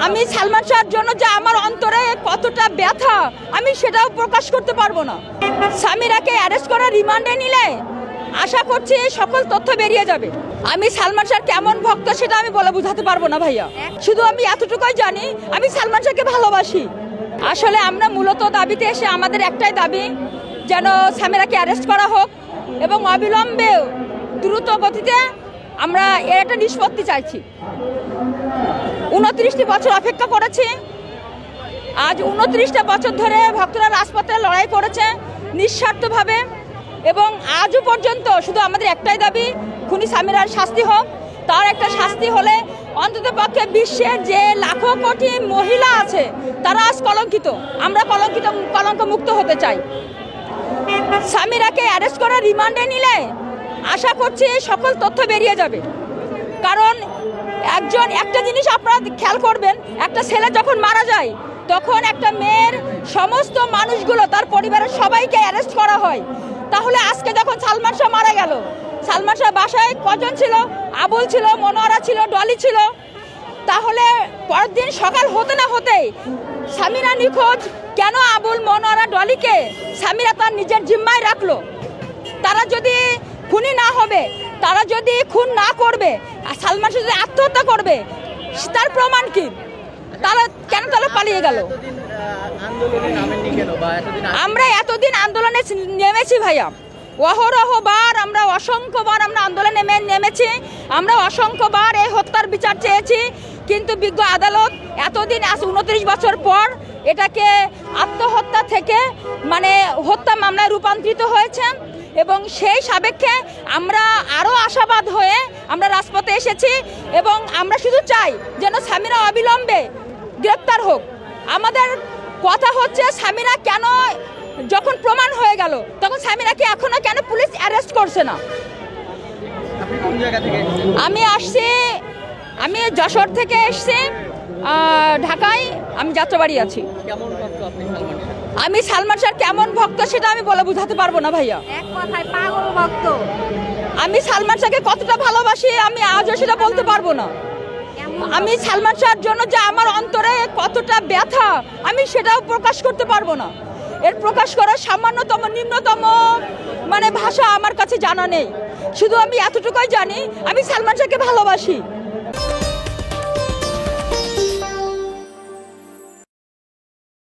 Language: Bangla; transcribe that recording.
আমি সালমান শাহর জন্য যে আমার অন্তরে কতটা ব্যথা আমি সেটাও প্রকাশ করতে পারবো না। সামিরাকে অ্যারেস্ট করা রিমান্ডে নিলে আশা করছি সকল তথ্য বেরিয়ে যাবে। আমি সালমান শাহর কেমন ভক্ত সেটা আমি বলে বোঝাতে পারবো না ভাইয়া। শুধু আমি এতটুকুই জানি আমি সালমান শাহকে ভালোবাসি। আসলে আমরা মূলত দাবিতে এসে আমাদের একটাই দাবি, যেন সামিরাকে অ্যারেস্ট করা হোক এবং অবিলম্বে দ্রুত গতিতে আমরা এর একটা নিষ্পত্তি চাইছি। 29টি বছর অপেক্ষা করেছি, আজ 29টা বছর ধরে ভক্তরা রাজপথে লড়াই করেছে নিঃস্বার্থভাবে এবং আজও পর্যন্ত শুধু আমাদের একটাই দাবি, খুনি সামিরার শাস্তি হোক। তার একটা শাস্তি হলে অন্তত পক্ষে বিশ্বের যে লাখো কোটি মহিলা আছে তারা আজ কলঙ্কিত, আমরা কলঙ্ক মুক্ত হতে চাই। সামিরাকে অ্যারেস্ট করা রিমান্ডে নিলে আশা করছি সকল তথ্য বেরিয়ে যাবে। কারণ একটা জিনিস আপনারা খেয়াল করবেন, একটা ছেলে যখন মারা যায় তখন একটা মেয়ের সমস্ত মানুষগুলো তার পরিবারের সবাইকে অ্যারেস্ট করা হয়। তাহলে আজকে যখন সালমান শাহ মারা গেল, সালমান শাহ বাসায় কজন ছিল? আবুল ছিল, মনোয়ারা ছিল, ডলি ছিল। তাহলে পরের দিন সকাল হতে না হতেই সামিরা নিখোঁজ। কেন আবুল, মনোয়ারা, ডলিকে সামিরা তার নিজের জিম্মায় রাখলো? তারা যদি খুনি না হবে, তারা যদি খুন না করবে, আর সালমান শাহ যদি আত্মহত্যা করবে, তার প্রমাণ কি? তারা কেন পালিয়ে গেল? আমরা এতদিন আন্দোলনে নেমেছি ভাইয়া, অহরহবার আমরা অসংখ্যবার আমরা আন্দোলনে নেমেছি, আমরা অসংখ্যবার এই হত্যার বিচার চেয়েছি। কিন্তু বিজ্ঞ আদালত এতদিন 29 বছর পর এটাকে আত্মহত্যা থেকে হত্যা মামলায় রূপান্তরিত হয়েছে এবং সেই সাপেক্ষে আমরা আরও আশাবাদ হয়ে আমরা রাজপথে এসেছি এবং আমরা শুধু চাই যেন সামিরা অবিলম্বে গ্রেপ্তার হোক। আমাদের কথা হচ্ছে, সামিরা কেন যখন প্রমাণ হয়ে গেল তখন সামিরাকে এখনো কেন পুলিশ অ্যারেস্ট করছে না? আমি যশোর থেকে এসেছি, ঢাকায় আমি যাত্রাবাড়ি আছি। আমি সালমান শাহর কেমন ভক্ত সেটা আমি বলে বোঝাতে পারবো না ভাইয়া। এক কথায় পাগল ভক্ত। আমি সালমান শাহকে কতটা ভালোবাসি আমি আজও সেটা বলতে পারবো না। আমি সালমান শাহর জন্য যে আমার অন্তরে কতটা ব্যথা আমি সেটাও প্রকাশ করতে পারবো না। এর প্রকাশ করার সামান্যতম নিম্নতম ভাষা আমার কাছে জানা নেই। শুধু আমি এতটুকুই জানি আমি সালমান শাহকে ভালোবাসি।